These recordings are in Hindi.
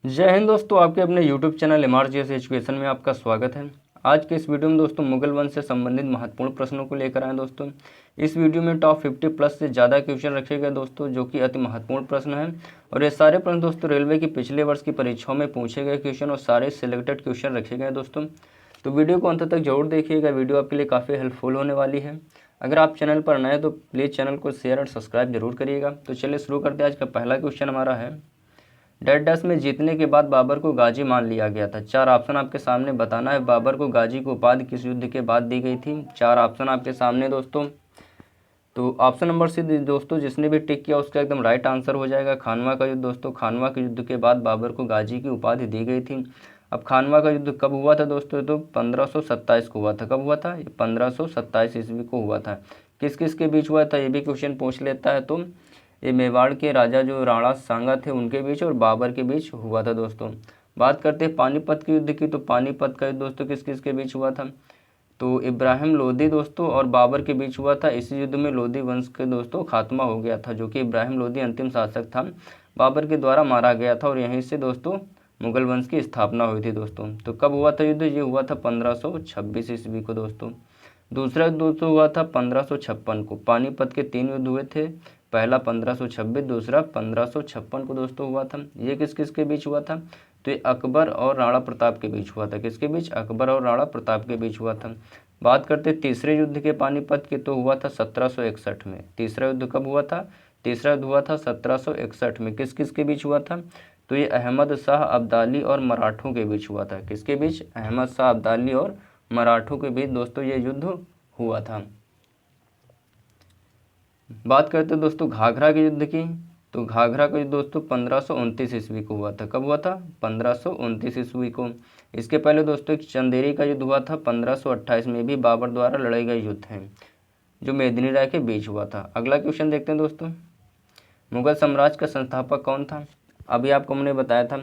जय हिंद दोस्तों, आपके अपने YouTube चैनल MRGS एजुकेशन में आपका स्वागत है। आज के इस वीडियो में दोस्तों मुगल वंश से संबंधित महत्वपूर्ण प्रश्नों को लेकर आए दोस्तों। इस वीडियो में टॉप 50 प्लस से ज़्यादा क्वेश्चन रखे गए दोस्तों, जो कि अति महत्वपूर्ण प्रश्न हैं। और ये सारे प्रश्न दोस्तों रेलवे की पिछले वर्ष की परीक्षाओं में पूछे गए क्वेश्चन और सारे सिलेक्टेड क्वेश्चन रखे गए दोस्तों। तो वीडियो को अंत तक जरूर देखिएगा, वीडियो आपके लिए काफ़ी हेल्पफुल होने वाली है। अगर आप चैनल पर नए हैं तो प्लीज़ चैनल को शेयर और सब्सक्राइब जरूर करिएगा। तो चलिए शुरू करते हैं। आज का पहला क्वेश्चन हमारा है, डैश में जीतने के बाद बाबर को गाजी मान लिया गया था। चार ऑप्शन आपके सामने बताना है। बाबर को गाजी की उपाधि किस युद्ध के बाद दी गई थी? चार ऑप्शन आपके सामने दोस्तों। तो ऑप्शन नंबर सी दोस्तों, जिसने भी टिक किया उसका एकदम राइट आंसर हो जाएगा। खानवा का युद्ध दोस्तों, खानवा के युद्ध के बाद बाबर को गाजी की उपाधि दी गई थी। अब खानवा का युद्ध कब हुआ था दोस्तों? तो 1527 को हुआ था। कब हुआ था? 1527 ईस्वी को हुआ था। किस किस के बीच हुआ था ये भी क्वेश्चन पूछ लेता है। तो ये मेवाड़ के राजा जो राणा सांगा थे उनके बीच और बाबर के बीच हुआ था दोस्तों। बात करते हैं पानीपत के युद्ध की। तो पानीपत का युद्ध दोस्तों किस किस के बीच हुआ था? तो इब्राहिम लोदी दोस्तों और बाबर के बीच हुआ था। इस युद्ध में लोदी वंश के दोस्तों खात्मा हो गया था, जो कि इब्राहिम लोदी अंतिम शासक था, बाबर के द्वारा मारा गया था और यहीं से दोस्तों मुगल वंश की स्थापना हुई थी दोस्तों। तो कब हुआ था युद्ध? ये हुआ था 1526 ईस्वी को दोस्तों। दूसरा युद्ध दोस्तों हुआ था 1556 को। पानीपत के 3 युद्ध हुए थे। पहला 1526, दूसरा 1556 को दोस्तों हुआ था। ये किस किस के बीच हुआ था? तो ये अकबर और राणा प्रताप के बीच हुआ था। किसके बीच? अकबर और राणा प्रताप के बीच हुआ था। बात करते तीसरे युद्ध के पानीपत के, तो हुआ था 1761 में। तीसरा युद्ध कब हुआ था? तीसरा युद्ध हुआ था 1761 में। किस किस के बीच हुआ था? तो ये अहमद शाह अब्दाली और मराठों के बीच हुआ था। किसके बीच? अहमद शाह अब्दाली और मराठों के बीच दोस्तों ये युद्ध हुआ था। बात करते हैं दोस्तों घाघरा के युद्ध की। तो घाघरा का युद्ध दोस्तों 1529 ईस्वी को हुआ था। कब हुआ था? 1529 ईस्वी को। इसके पहले दोस्तों एक चंदेरी का युद्ध हुआ था 1528 में, भी बाबर द्वारा लड़े गए युद्ध हैं, जो मेदिनी राय के बीच हुआ था। अगला क्वेश्चन देखते हैं दोस्तों, मुगल साम्राज्य का संस्थापक कौन था? अभी आपको हमने बताया था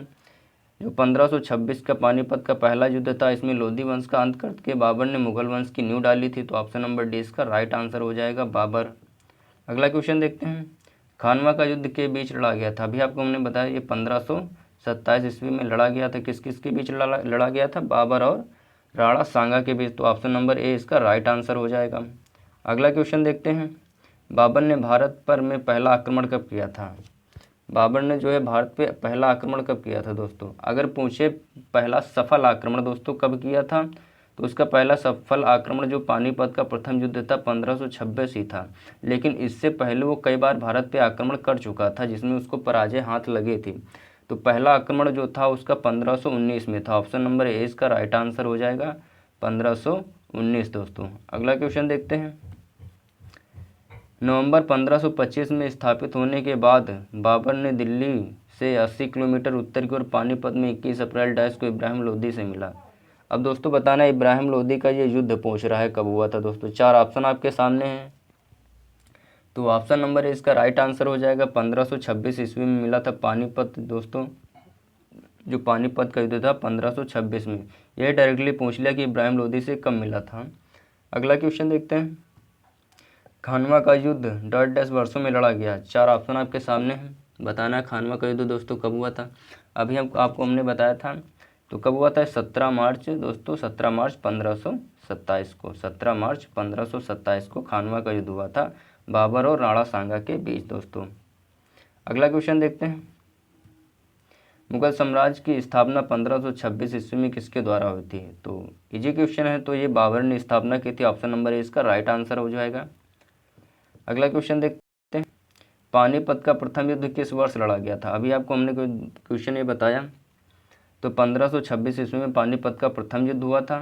जो 1526 का पानीपत का पहला युद्ध था, इसमें लोधी वंश का अंत करके बाबर ने मुगल वंश की नींव डाली थी। तो ऑप्शन नंबर डी इसका राइट आंसर हो जाएगा, बाबर। अगला क्वेश्चन देखते हैं, खानवा का युद्ध के बीच लड़ा गया था। अभी आपको हमने बताया ये 1527 ईस्वी में लड़ा गया था। किस किस के बीच लड़ा गया था? बाबर और राणा सांगा के बीच। तो ऑप्शन नंबर ए इसका राइट आंसर हो जाएगा। अगला क्वेश्चन देखते हैं, बाबर ने भारत पर में पहला आक्रमण कब किया था? बाबर ने जो है भारत पे पहला आक्रमण कब किया था दोस्तों? अगर पूछे पहला सफल आक्रमण दोस्तों कब किया था, तो उसका पहला सफल आक्रमण जो पानीपत का प्रथम युद्ध था 1526 ही था। लेकिन इससे पहले वो कई बार भारत पे आक्रमण कर चुका था, जिसमें उसको पराजय हाथ लगी थी। तो पहला आक्रमण जो था उसका 1519 में था। ऑप्शन नंबर ए इसका राइट आंसर हो जाएगा, 1519 दोस्तों। अगला क्वेश्चन देखते हैं, नवंबर 1525 में स्थापित होने के बाद बाबर ने दिल्ली से 80 किलोमीटर उत्तर की ओर पानीपत में 21 अप्रैल डैश को इब्राहिम लोदी से मिला। अब दोस्तों बताना इब्राहिम लोदी का ये युद्ध पूछ रहा है कब हुआ था दोस्तों। चार ऑप्शन आपके सामने हैं। तो ऑप्शन नंबर इसका राइट आंसर हो जाएगा, 1526 ईस्वी में मिला था पानीपत दोस्तों। जो पानीपत का युद्ध था 1526 में, यह डायरेक्टली पूछ लिया कि इब्राहिम लोदी से कब मिला था। अगला क्वेश्चन देखते हैं, खानवा का युद्ध डैश वर्षों में लड़ा गया। चार ऑप्शन आपके सामने हैं। बताना है खानवा का युद्ध दोस्तों कब हुआ था। अभी आपको हमने बताया था। तो कब हुआ था? 17 मार्च दोस्तों, 17 मार्च 1527 को। 17 मार्च 1527 को खानवा का युद्ध हुआ था बाबर और राणा सांगा के बीच दोस्तों। अगला क्वेश्चन देखते हैं, मुगल साम्राज्य की स्थापना 1526 ईस्वी में किसके द्वारा हुई थी? तो इजी क्वेश्चन है, तो ये बाबर ने स्थापना की थी। ऑप्शन नंबर इसका राइट आंसर हो जाएगा। अगला क्वेश्चन देखते हैं, पानीपत का प्रथम युद्ध किस वर्ष लड़ा गया था? अभी आपको हमने क्वेश्चन ये बताया। तो 1526 ईस्वी में पानीपत का प्रथम युद्ध हुआ था।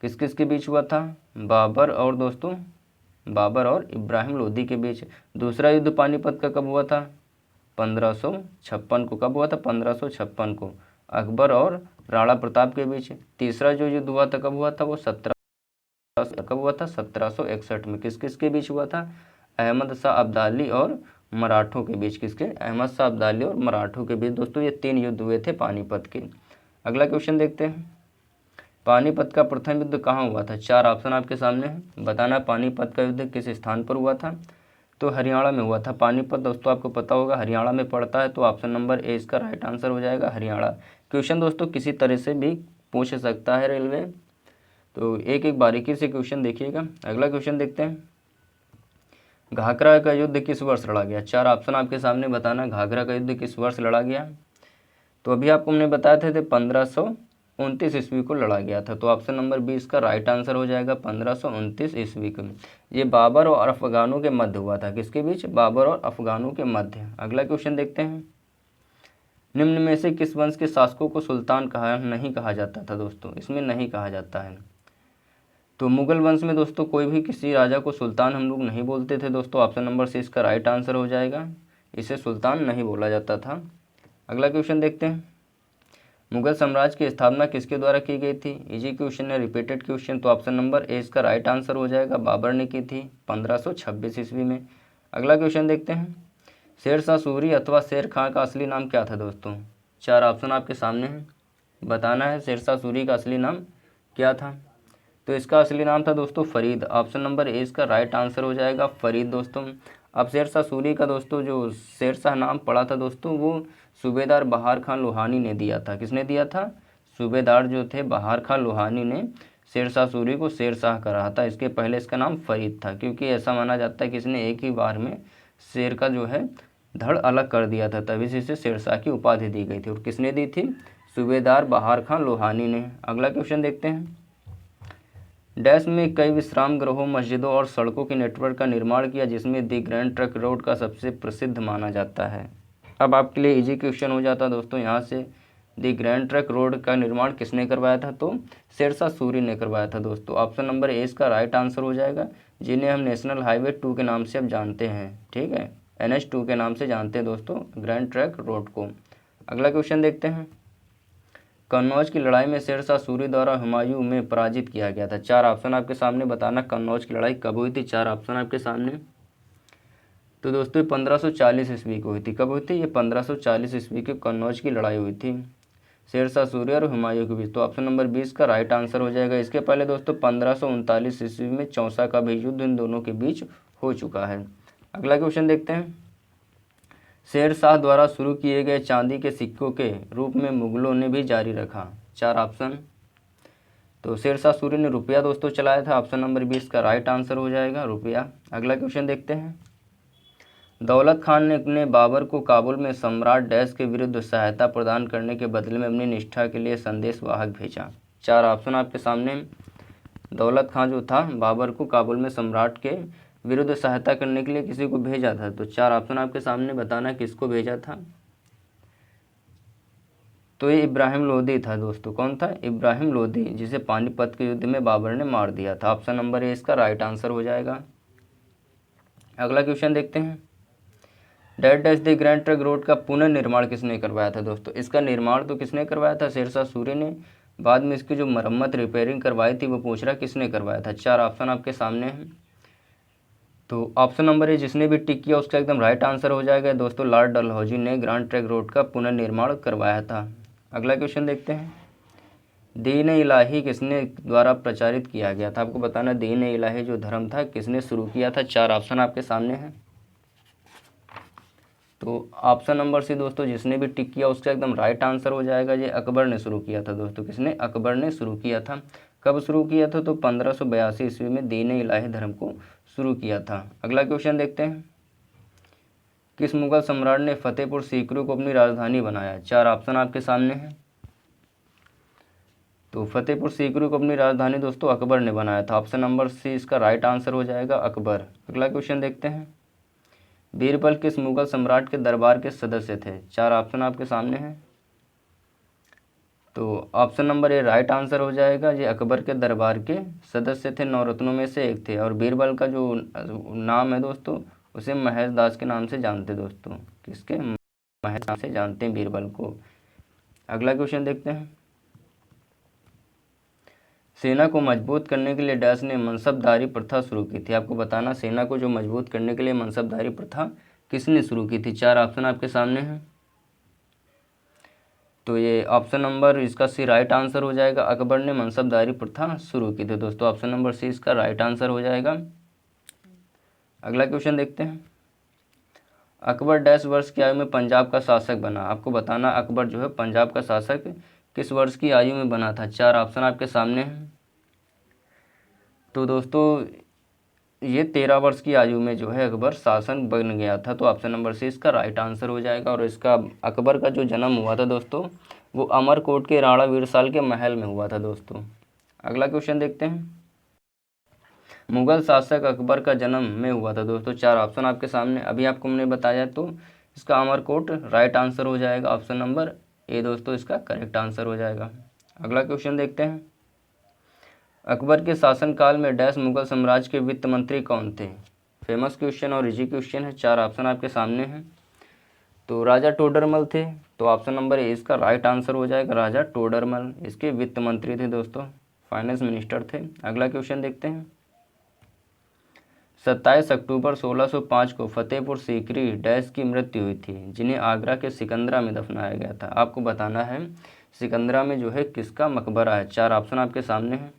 किस किस के बीच हुआ था? बाबर और दोस्तों बाबर और इब्राहिम लोदी के बीच। दूसरा युद्ध पानीपत का कब हुआ था? 1556 को। कब हुआ था? 1556 को, अकबर और राणा प्रताप के बीच। तीसरा जो युद्ध हुआ था कब हुआ था? वो 1761 में। किस किस के बीच हुआ था? अहमद शाह अब्दाली और मराठों के बीच। किसके? अहमद शाह अब्दाली और मराठों के बीच दोस्तों ये 3 युद्ध हुए थे पानीपत के। अगला क्वेश्चन देखते हैं, पानीपत का प्रथम युद्ध कहाँ हुआ था? चार ऑप्शन आपके सामने हैं। बताना पानीपत का युद्ध किस स्थान पर हुआ था। तो हरियाणा में हुआ था। पानीपत दोस्तों आपको पता होगा हरियाणा में पड़ता है, तो ऑप्शन नंबर ए इसका राइट आंसर हो जाएगा हरियाणा। क्वेश्चन दोस्तों किसी तरह से भी पूछ सकता है रेलवे, तो एक एक बारीकी से क्वेश्चन देखिएगा। अगला क्वेश्चन देखते हैं, घाघरा का युद्ध किस वर्ष लड़ा गया? 4 ऑप्शन आपके सामने बताना, घाघरा का युद्ध किस वर्ष लड़ा गया? तो अभी आपको हमने बताया थे 1529 ईस्वी को लड़ा गया था, तो ऑप्शन नंबर 20 का राइट आंसर हो जाएगा 1529 ईस्वी को। ये बाबर और अफगानों के मध्य हुआ था। किसके बीच? बाबर और अफगानों के मध्य। अगला क्वेश्चन देखते हैं, निम्न में से किस वंश के शासकों को सुल्तान नहीं कहा जाता था? दोस्तों इसमें नहीं कहा जाता है। तो मुगल वंश में दोस्तों कोई भी किसी राजा को सुल्तान हम लोग नहीं बोलते थे दोस्तों। ऑप्शन नंबर सी इसका राइट आंसर हो जाएगा, इसे सुल्तान नहीं बोला जाता था। अगला क्वेश्चन देखते हैं, मुगल साम्राज्य की स्थापना किसके द्वारा की गई थी? इजी क्वेश्चन है, रिपीटेड क्वेश्चन, तो ऑप्शन नंबर ए इसका राइट आंसर हो जाएगा, बाबर ने की थी 1526 ईस्वी में। अगला क्वेश्चन देखते हैं, शेरशाह सूरी अथवा शेर खां का असली नाम क्या था? दोस्तों 4 ऑप्शन आपके सामने हैं, बताना है शेरशाह सूरी का असली नाम क्या था। तो इसका असली नाम था दोस्तों फरीद। ऑप्शन नंबर ए इसका राइट आंसर हो जाएगा फरीद दोस्तों। अब शेरशाह सूरी का दोस्तों जो शेरशाह नाम पड़ा था दोस्तों, वो सूबेदार बहार खान लोहानी ने दिया था। किसने दिया था? सूबेदार जो थे बहार खान लोहानी ने शेरशाह सूरी को शेरशाह कहा था। इसके पहले इसका नाम फरीद था, क्योंकि ऐसा माना जाता है कि इसने एक ही बार में शेर का जो है धड़ अलग कर दिया था, तभी से इसे शेरशाह की उपाधि दी गई थी। और किसने दी थी? सूबेदार बहार खान लोहानी ने। अगला क्वेश्चन देखते हैं, डैश में कई विश्राम गृहों, मस्जिदों और सड़कों के नेटवर्क का निर्माण किया, जिसमें दी ग्रैंड ट्रंक रोड का सबसे प्रसिद्ध माना जाता है। अब आपके लिए इजी क्वेश्चन हो जाता है दोस्तों यहाँ से, दी ग्रैंड ट्रंक रोड का निर्माण किसने करवाया था? तो शेरशाह सूरी ने करवाया था दोस्तों। ऑप्शन नंबर ए इसका राइट आंसर हो जाएगा, जिन्हें हम नेशनल हाईवे 2 के नाम से अब जानते हैं। ठीक है, NH2 के नाम से जानते हैं दोस्तों ग्रैंड ट्रंक रोड को। अगला क्वेश्चन देखते हैं, कन्नौज की लड़ाई में शेरशाह सूरी द्वारा हुमायूं में पराजित किया गया था। 4 ऑप्शन आपके सामने, बताना कन्नौज की लड़ाई कब हुई थी? 4 ऑप्शन आपके सामने। तो दोस्तों 1540 ईस्वी को हुई थी। कब हुई थी? ये 1540 ईस्वी की कन्नौज की लड़ाई हुई थी शेरशाह सूरी और हुमायूं के बीच। तो ऑप्शन नंबर 20 का राइट आंसर हो जाएगा। इसके पहले दोस्तों 1539 ईस्वी में चौसा का भी युद्ध इन दोनों के बीच हो चुका है। अगला क्वेश्चन देखते हैं, शेरशाह द्वारा शुरू किए गए चांदी के सिक्कों के रूप में मुगलों ने भी जारी रखा। 4 ऑप्शन। तो शेरशाह सूरी ने रुपया दोस्तों चलाया था। ऑप्शन नंबर 20 का राइट आंसर हो जाएगा रुपया। अगला क्वेश्चन देखते हैं, दौलत खान ने बाबर को काबुल में सम्राट डैश के विरुद्ध सहायता प्रदान करने के बदले में अपनी निष्ठा के लिए संदेशवाहक भेजा। 4 ऑप्शन आपके सामने। दौलत खान जो था बाबर को काबुल में सम्राट के विरुद्ध सहायता करने के लिए किसी को भेजा था। तो 4 ऑप्शन आपके सामने, बताना किसको भेजा था। तो ये इब्राहिम लोदी था दोस्तों। कौन था? इब्राहिम लोदी, जिसे पानीपत के युद्ध में बाबर ने मार दिया था। ऑप्शन नंबर ए इसका राइट आंसर हो जाएगा। अगला क्वेश्चन देखते हैं, dead dash the grand trunk road का पुनर्निर्माण किसने करवाया था? दोस्तों इसका निर्माण तो किसने करवाया था? शेरशाह सूरी ने। बाद में इसकी जो मरम्मत रिपेयरिंग करवाई थी वो पूछ रहा किसने करवाया था। 4 ऑप्शन आपके सामने हैं। तो ऑप्शन नंबर ए जिसने भी टिक किया उसका एकदम राइट आंसर हो जाएगा दोस्तों, लॉर्ड डलहौजी ने ग्रैंड ट्रंक रोड का पुनर्निर्माण करवाया था। अगला क्वेश्चन देखते हैं, दीन इलाही किसने द्वारा प्रचारित किया गया था? आपको बताना दीन इलाही जो धर्म था किसने शुरू किया था। 4 ऑप्शन आपके सामने हैं। तो ऑप्शन नंबर सी दोस्तों जिसने भी टिक किया उसका एकदम राइट आंसर हो जाएगा, ये अकबर ने शुरू किया था दोस्तों। किसने? अकबर ने शुरू किया था। कब शुरू किया था? तो 1582 ईस्वी में दीन इलाही धर्म को शुरू किया था। अगला क्वेश्चन देखते हैं, किस मुगल सम्राट ने फतेहपुर सीकरी को अपनी राजधानी बनाया? 4 ऑप्शन आपके सामने हैं। तो फतेहपुर सीकरी को अपनी राजधानी दोस्तों अकबर ने बनाया था। ऑप्शन नंबर सी इसका राइट आंसर हो जाएगा अकबर। अगला क्वेश्चन देखते हैं, बीरबल किस मुगल सम्राट के दरबार के सदस्य थे? 4 ऑप्शन आपके सामने हैं। तो option number A right answer हो जाएगा, ये अकबर के दरबार के सदस्य थे, 9 रत्नों में से एक थे। और बीरबल का जो नाम है दोस्तों उसे महेश दास के नाम से जानते दोस्तों। किसके? महेश नाम से जानते हैं बीरबल को। अगला क्वेश्चन देखते हैं, सेना को मजबूत करने के लिए डैश ने मनसबदारी प्रथा शुरू की थी। आपको बताना सेना को जो मजबूत करने के लिए मनसबदारी प्रथा किसने शुरू की थी। 4 ऑप्शन आपके सामने हैं। तो ये ऑप्शन नंबर इसका सी राइट आंसर हो जाएगा, अकबर ने मनसबदारी प्रथा शुरू की थी दोस्तों। ऑप्शन नंबर सी इसका राइट आंसर हो जाएगा। अगला क्वेश्चन देखते हैं, अकबर डैश वर्ष की आयु में पंजाब का शासक बना। आपको बताना अकबर जो है पंजाब का शासक किस वर्ष की आयु में बना था। 4 ऑप्शन आपके सामने हैं। तो दोस्तों ये 13 वर्ष की आयु में जो है अकबर शासन बन गया था। तो ऑप्शन नंबर सी इसका राइट आंसर हो जाएगा। और इसका अकबर का जो जन्म हुआ था दोस्तों वो अमरकोट के राणा वीरसाल के महल में हुआ था दोस्तों। अगला क्वेश्चन देखते हैं। मुगल शासक अकबर का जन्म में हुआ था दोस्तों। 4 ऑप्शन आपके सामने अभी आपको मैंने बताया, तो इसका अमरकोट राइट आंसर हो जाएगा। ऑप्शन नंबर ए दोस्तों इसका करेक्ट आंसर हो जाएगा। अगला क्वेश्चन देखते हैं। अकबर के शासनकाल में डैश मुगल साम्राज्य के वित्त मंत्री कौन थे। फेमस क्वेश्चन और इजी क्वेश्चन है। 4 ऑप्शन आपके सामने हैं। तो राजा टोडरमल थे। तो ऑप्शन नंबर ए इसका राइट आंसर हो जाएगा। राजा टोडरमल इसके वित्त मंत्री थे दोस्तों, फाइनेंस मिनिस्टर थे। अगला क्वेश्चन देखते हैं। 27 अक्टूबर 1605 को फतेहपुर सीकरी डैश की मृत्यु हुई थी, जिन्हें आगरा के सिकंदरा में दफनाया गया था। आपको बताना है सिकंदरा में जो है किसका मकबरा है। 4 ऑप्शन आपके सामने हैं।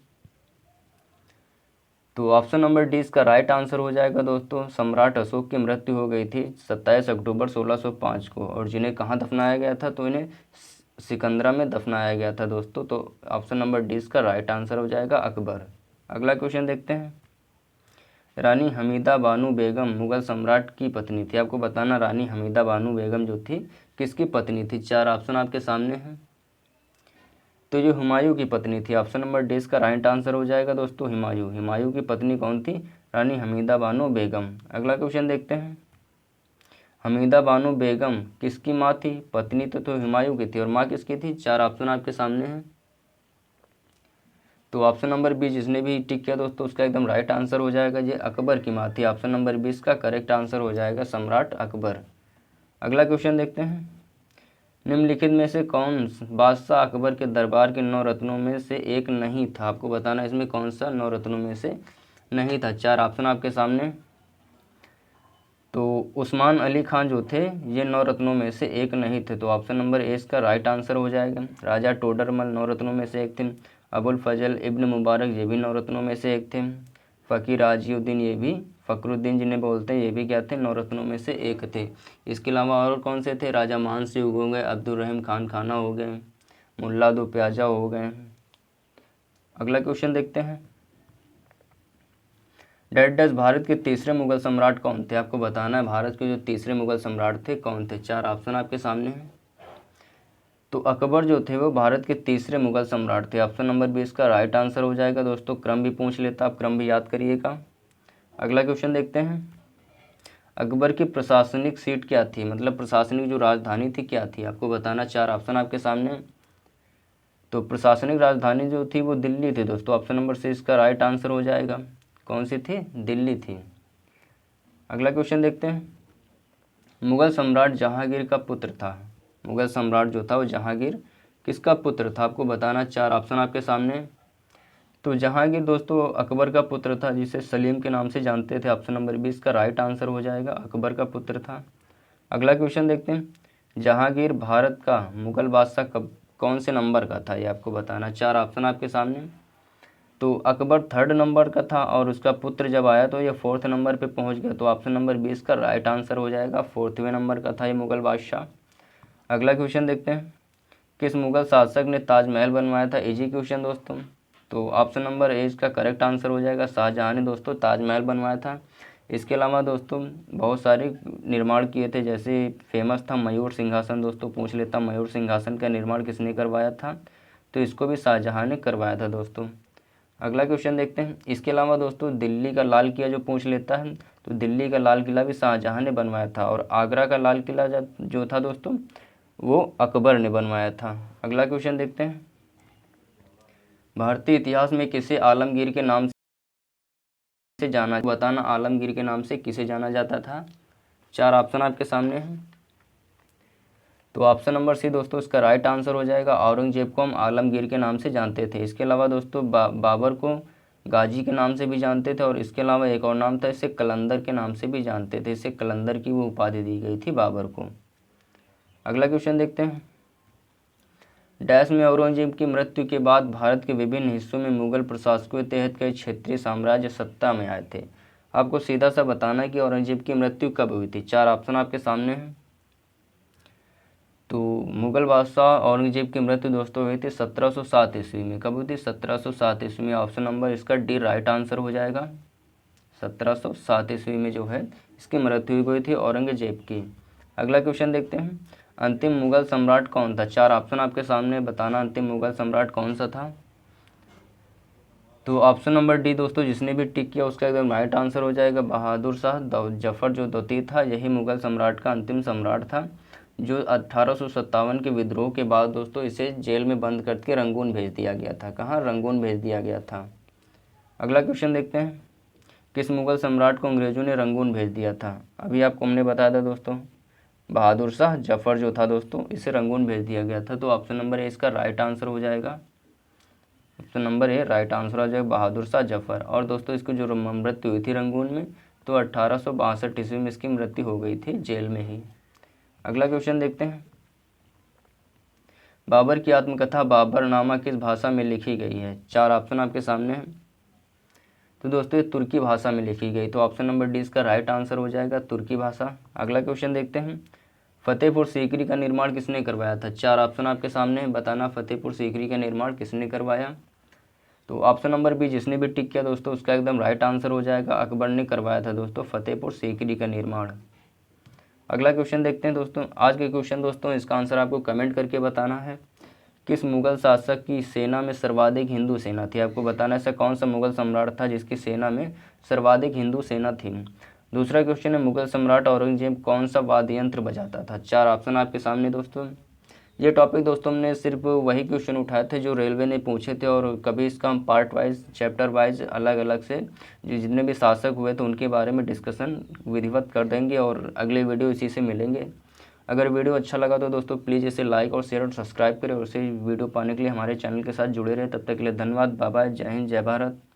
तो ऑप्शन नंबर डी इसका राइट आंसर हो जाएगा दोस्तों। सम्राट अशोक की मृत्यु हो गई थी 27 अक्टूबर 1605 को, और जिन्हें कहाँ दफनाया गया था, तो इन्हें सिकंदरा में दफनाया गया था दोस्तों। तो ऑप्शन नंबर डी इसका राइट आंसर हो जाएगा अकबर। अगला क्वेश्चन देखते हैं। रानी हमीदा बानो बेगम मुगल सम्राट की पत्नी थी। आपको बताना रानी हमीदा बानो बेगम जो थी किसकी पत्नी थी। 4 ऑप्शन आपके सामने हैं। तो ये हुमायूं की पत्नी थी। ऑप्शन नंबर डी इसका राइट आंसर हो जाएगा दोस्तों हुमायूं की पत्नी कौन थी, रानी हमीदा बानो बेगम। अगला क्वेश्चन देखते हैं। हमीदा बानो बेगम किसकी माँ थी। पत्नी तो हुमायूं की थी, और माँ किसकी थी। 4 ऑप्शन आपके सामने हैं। तो ऑप्शन नंबर बी जिसने भी टिक किया दोस्तों उसका एकदम राइट आंसर हो जाएगा। ये अकबर की माँ थी। ऑप्शन नंबर 20 का करेक्ट आंसर हो जाएगा सम्राट अकबर। अगला क्वेश्चन देखते हैं। निम्नलिखित में से कौन बादशाह अकबर के दरबार के 9 रत्नों में से एक नहीं था। आपको बताना इसमें कौन सा 9 रत्नों में से नहीं था। 4 ऑप्शन आपके सामने। तो उस्मान अली खान जो थे ये 9 रत्नों में से एक नहीं थे। तो ऑप्शन नंबर ए इसका राइट आंसर हो जाएगा। राजा टोडरमल 9 रत्नों में से एक थे। अबुल फजल इब्न मुबारक ये भी 9 रत्नों में से एक थे। फ़कीर राजीउद्दीन ये भी, फ़खरुद्दीन जिन्हें बोलते हैं ये भी क्या थे, 9 रत्नों में से एक थे। इसके अलावा और कौन से थे, राजा मान सिंह हो गए, अब्दुल रहीम खान खाना हो गए, मुल्ला दो प्याजा हो गए। अगला क्वेश्चन देखते हैं। डैश भारत के तीसरे मुगल सम्राट कौन थे। आपको बताना है भारत के जो तीसरे मुगल सम्राट थे कौन थे। 4 ऑप्शन आपके सामने हैं। तो अकबर जो थे वो भारत के तीसरे मुगल सम्राट थे। ऑप्शन नंबर 20 का राइट आंसर हो जाएगा दोस्तों। क्रम भी पूछ लेता, आप क्रम भी याद करिएगा। अगला क्वेश्चन देखते हैं। अकबर की प्रशासनिक सीट क्या थी, मतलब प्रशासनिक जो राजधानी थी क्या थी। आपको बताना, 4 ऑप्शन आपके सामने। तो प्रशासनिक राजधानी जो थी वो दिल्ली थी दोस्तों। ऑप्शन नंबर 6 इसका राइट आंसर हो जाएगा। कौन सी थी, दिल्ली थी। अगला क्वेश्चन देखते हैं। मुगल सम्राट जहांगीर का पुत्र था। मुगल सम्राट जो था वो जहांगीर किसका पुत्र था। आपको बताना, 4 ऑप्शन आपके सामने। तो जहांगीर दोस्तों अकबर का पुत्र था, जिसे सलीम के नाम से जानते थे। ऑप्शन नंबर 20 का राइट आंसर हो जाएगा, अकबर का पुत्र था। अगला क्वेश्चन देखते हैं। जहांगीर भारत का मुगल बादशाह कब कौन से नंबर का था, ये आपको बताना। 4 ऑप्शन आपके सामने। तो अकबर 3rd नंबर का था, और उसका पुत्र जब आया तो ये 4th नंबर पे पहुंच गया। तो ऑप्शन नंबर 20 का राइट आंसर हो जाएगा। 4वें नंबर का था ये मुगल बादशाह। अगला क्वेश्चन देखते हैं। किस मुगल शासक ने ताजमहल बनवाया था। इजी क्वेश्चन दोस्तों। तो ऑप्शन नंबर ए इसका करेक्ट आंसर हो जाएगा। शाहजहाँ ने दोस्तों ताजमहल बनवाया था। इसके अलावा दोस्तों बहुत सारे निर्माण किए थे, जैसे फेमस था मयूर सिंहासन। दोस्तों पूछ लेता, मयूर सिंहासन का निर्माण किसने करवाया था। तो इसको भी शाहजहाँ ने करवाया था दोस्तों। अगला क्वेश्चन देखते हैं। इसके अलावा दोस्तों दिल्ली का लाल किला जो पूछ लेता है, तो दिल्ली का लाल किला भी शाहजहाँ ने बनवाया था, और आगरा का लाल किला जो था दोस्तों वो अकबर ने बनवाया था। अगला क्वेश्चन देखते हैं। भारतीय इतिहास में किसे आलमगीर के नाम से जाना, बताना आलमगीर के नाम से किसे जाना जाता था। 4 ऑप्शन आपके सामने हैं। तो ऑप्शन नंबर सी दोस्तों इसका राइट आंसर हो जाएगा। औरंगजेब को हम आलमगीर के नाम से जानते थे। इसके अलावा दोस्तों बाबर को गाजी के नाम से भी जानते थे, और इसके अलावा एक और नाम था, इसे कलंदर के नाम से भी जानते थे। इसे कलंदर की वो उपाधि दी गई थी बाबर को। अगला क्वेश्चन देखते हैं। डैश में औरंगजेब की मृत्यु के बाद भारत के विभिन्न हिस्सों में मुगल प्रशासकों के तहत कई क्षेत्रीय साम्राज्य सत्ता में आए थे। आपको सीधा सा बताना है कि औरंगजेब की मृत्यु कब हुई थी। 4 ऑप्शन आपके सामने हैं। तो मुगल बादशाह औरंगजेब की मृत्यु दोस्तों हुई थी 1707 ईस्वी में। कब हुई थी? 1707 ईस्वी में। ऑप्शन नंबर इसका डी राइट आंसर हो जाएगा। 1707 ईस्वी में जो है इसकी मृत्यु हुई थी औरंगजेब की। अगला क्वेश्चन देखते हैं, अंतिम मुगल सम्राट कौन था? 4 ऑप्शन आपके सामने, बताना अंतिम मुगल सम्राट कौन सा था। तो ऑप्शन नंबर डी दोस्तों, जिसने भी टिक किया उसका एकदम राइट आंसर हो जाएगा। बहादुर शाह जफर जो द्वितीय था, यही मुगल सम्राट का अंतिम सम्राट था, जो 1857 के विद्रोह के बाद दोस्तों इसे जेल में बंद करके रंगून भेज दिया गया था। कहाँ? रंगून भेज दिया गया था। अगला क्वेश्चन देखते हैं, किस मुगल सम्राट को अंग्रेजों ने रंगून भेज दिया था? अभी आपको हमने बताया था दोस्तों, बहादुर शाह जफर जो था दोस्तों, इसे रंगून भेज दिया गया था। तो ऑप्शन नंबर ए इसका राइट आंसर हो जाएगा। Option number A right answer हो जाएगा, बहादुर शाह जफर। और दोस्तों इसकी जो मृत्यु हुई थी रंगून में, तो 1862 ईस्वी में इसकी मृत्यु हो गई थी जेल में ही। अगला क्वेश्चन देखते हैं, बाबर की आत्मकथा बाबरनामा किस भाषा में लिखी गई है? 4 ऑप्शन आपके सामने हैं। तो दोस्तों ये तुर्की भाषा में लिखी गई। तो ऑप्शन नंबर डी इसका राइट आंसर हो जाएगा, तुर्की भाषा। अगला क्वेश्चन देखते हैं, फतेहपुर सीकरी का निर्माण किसने करवाया था? 4 ऑप्शन आपके सामने हैं, बताना फतेहपुर सीकरी का निर्माण किसने करवाया। तो ऑप्शन नंबर बी, जिसने भी टिक किया दोस्तों उसका एकदम राइट आंसर हो जाएगा, अकबर ने करवाया था दोस्तों फतेहपुर सीकरी का निर्माण। अगला क्वेश्चन देखते हैं दोस्तों, आज के क्वेश्चन दोस्तों इसका आंसर आपको कमेंट करके बताना है। किस मुगल शासक की सेना में सर्वाधिक हिंदू सेना थी? आपको बताना है ऐसा कौन सा मुगल सम्राट था जिसकी सेना में सर्वाधिक हिंदू सेना थी। दूसरा क्वेश्चन है, मुगल सम्राट औरंगजेब कौन सा वाद्य यंत्र बजाता था? 4 ऑप्शन आपके सामने दोस्तों। ये टॉपिक दोस्तों हमने सिर्फ वही क्वेश्चन उठाए थे जो रेलवे ने पूछे थे, और कभी इसका हम पार्ट वाइज चैप्टर वाइज अलग अलग से जो जितने भी शासक हुए थे उनके बारे में डिस्कशन विधिवत कर देंगे, और अगले वीडियो इसी से मिलेंगे। अगर वीडियो अच्छा लगा तो दोस्तों प्लीज़ इसे लाइक और शेयर और सब्सक्राइब करें, और इसे वीडियो पाने के लिए हमारे चैनल के साथ जुड़े रहे। तब तक के लिए धन्यवाद। Bye bye. जय हिंद, जय भारत।